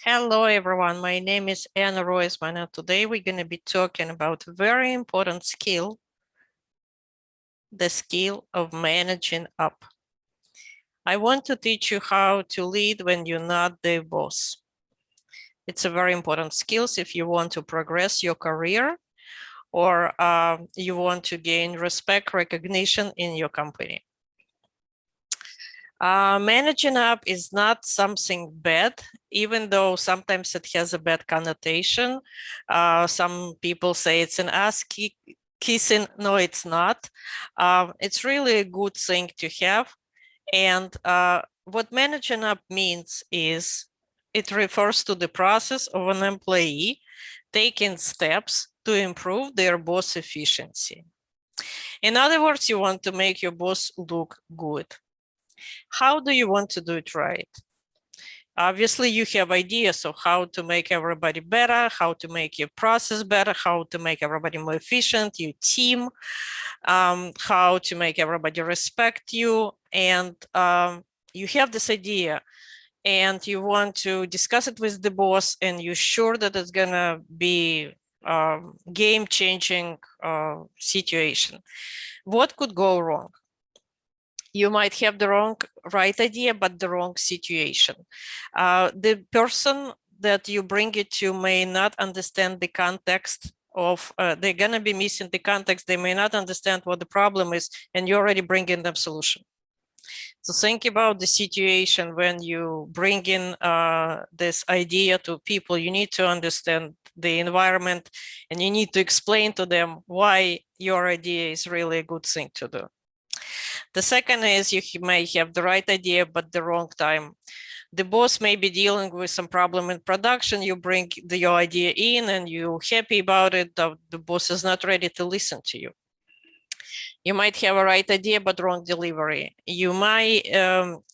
Hello, everyone. My name is Anna Royzman, and today we're going to be talking about a very important skill, the skill of managing up. I want to teach you how to lead when you're not the boss. It's a very important skill if you want to progress your career or you want to gain respect, recognition in your company. Managing up is not something bad, even though sometimes it has a bad connotation. Some people say it's an ass kissing. No, it's not. It's really a good thing to have. And what managing up means is it refers to the process of an employee taking steps to improve their boss efficiency. In other words, you want to make your boss look good. How do you want to do it right? Obviously, you have ideas of how to make everybody better, how to make your process better, how to make everybody more efficient, your team, how to make everybody respect you. And you have this idea and you want to discuss it with the boss and you're sure that it's going to be game-changing situation. What could go wrong? You might have the right idea, but the wrong situation. The person that you bring it to may not understand the context of, they're going to be missing the context. They may not understand what the problem is, and you're already bringing them solution. So think about the situation when you bring in this idea to people. You need to understand the environment, and you need to explain to them why your idea is really a good thing to do. The second is you may have the right idea, but the wrong time. The boss may be dealing with some problem in production. You bring your idea in and you're happy about it. The boss is not ready to listen to you. You might have a right idea, but wrong delivery. You might,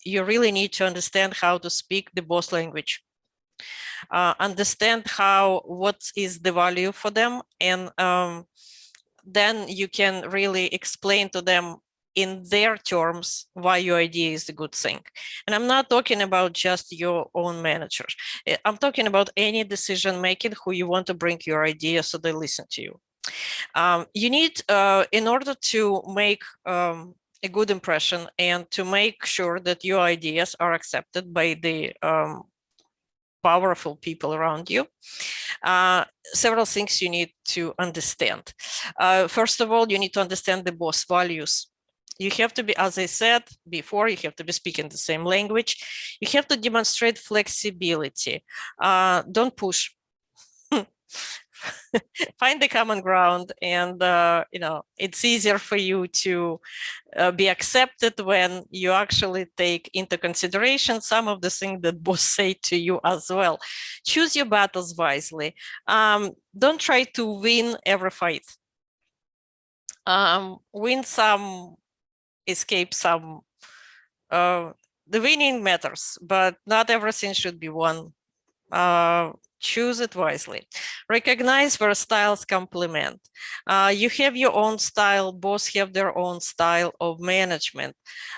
you really need to understand how to speak the boss language. Understand what is the value for them. And then you can really explain to them in their terms why your idea is a good thing. And I'm not talking about just your own managers. I'm talking about any decision making who you want to bring your idea so they listen to you. You need, in order to make a good impression and to make sure that your ideas are accepted by the powerful people around you, several things you need to understand. First of all, you need to understand the boss values. You have to be, as I said before, you have to be speaking the same language. You have to demonstrate flexibility. Don't push. Find the common ground, and it's easier for you to be accepted when you actually take into consideration some of the things that boss say to you as well. Choose your battles wisely. Don't try to win every fight. Win some, escape some. The winning matters, but not everything should be won. Choose it wisely. Recognize where styles complement. You have your own style, both have their own style of management.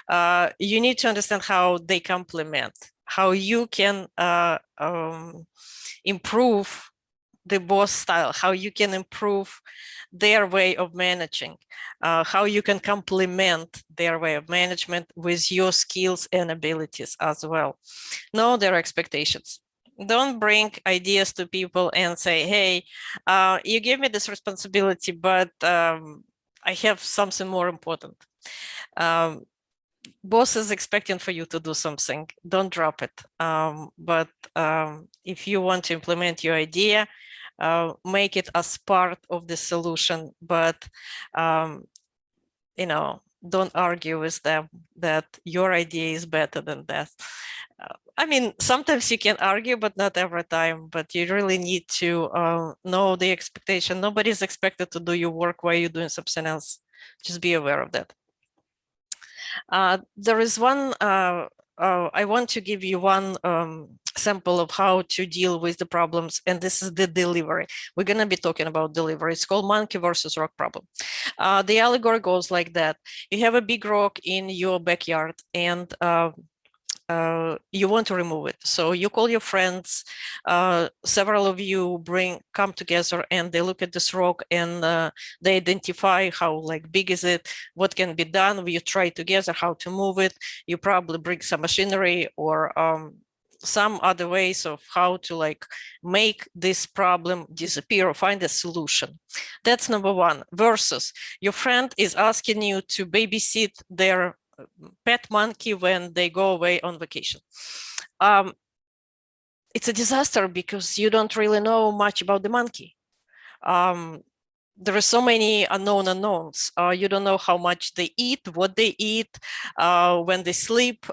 You need to understand how they complement, how you can improve the boss style, how you can improve their way of managing, how you can complement their way of management with your skills and abilities as well. Know their expectations. Don't bring ideas to people and say, hey, you gave me this responsibility, but I have something more important. Boss is expecting for you to do something. Don't drop it. But if you want to implement your idea, make it as part of the solution, but don't argue with them that your idea is better than that. I mean, sometimes you can argue, but not every time. But you really need to know the expectation. Nobody's expected to do your work while you're doing something else. Just be aware of that. There is one, I want to give you one sample of how to deal with the problems, and this is the delivery. We're going to be talking about delivery. It's called monkey versus rock problem. The allegory goes like that. You have a big rock in your backyard, and you want to remove it. So you call your friends, several of you come together and they look at this rock and they identify how like big is it, what can be done. You try together how to move it. You probably bring some machinery or some other ways of how to like make this problem disappear or find a solution. That's number one. Versus your friend is asking you to babysit their pet monkey when they go away on vacation. It's a disaster because you don't really know much about the monkey. There are so many unknowns. You don't know how much they eat, what they eat, when they sleep,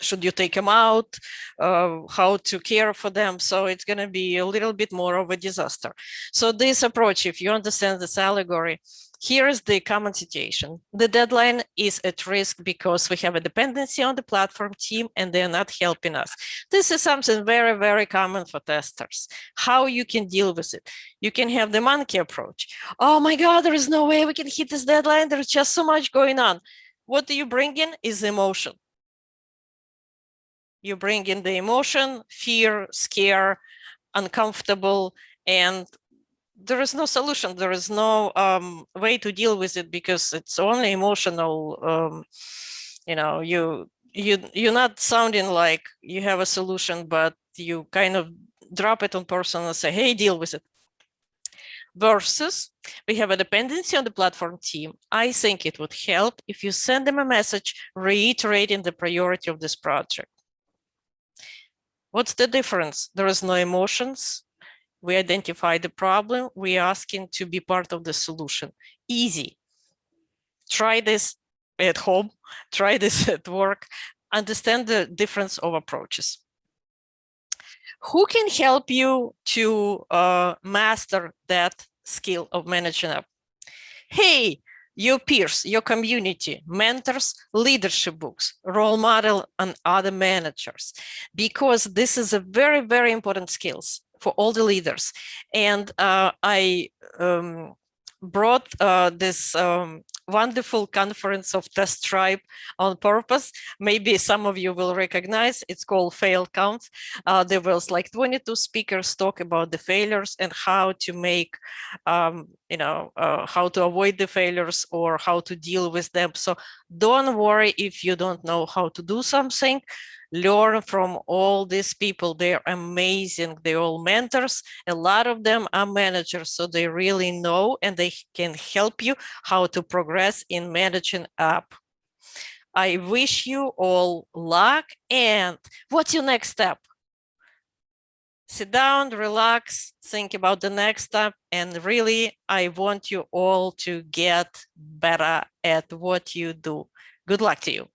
should you take them out, how to care for them. So it's going to be a little bit more of a disaster. So this approach, if you understand this allegory, here is the common situation. The deadline is at risk because we have a dependency on the platform team and they're not helping us. This is something very, very common for testers. How you can deal with it. You can have the monkey approach. Oh my God, there is no way we can hit this deadline. There's just so much going on. What do you bring in is emotion. You bring in the emotion, fear, scare, uncomfortable, and there is no solution. There is no way to deal with it because it's only emotional. You're not sounding like you have a solution, but you kind of drop it on person and say, hey, deal with it. Versus we have a dependency on the platform team. I think it would help if you send them a message reiterating the priority of this project. What's the difference? There is no emotions. We identify the problem. We are asking to be part of the solution. Easy. Try this at home. Try this at work. Understand the difference of approaches. Who can help you to master that skill of managing up? Hey, your peers, your community, mentors, leadership books, role model, and other managers, because this is a very, very important skills for all the leaders. And I brought this wonderful conference of Test Tribe on purpose. Maybe some of you will recognize, it's called Fail Count. There was like 22 speakers talk about the failures and how to make, how to avoid the failures or how to deal with them. So don't worry if you don't know how to do something. Learn from all these people. They're amazing. They're all mentors. A lot of them are managers, so they really know and they can help you how to progress in managing up. I wish you all luck. And what's your next step? Sit down, relax, think about the next step. And really, I want you all to get better at what you do. Good luck to you.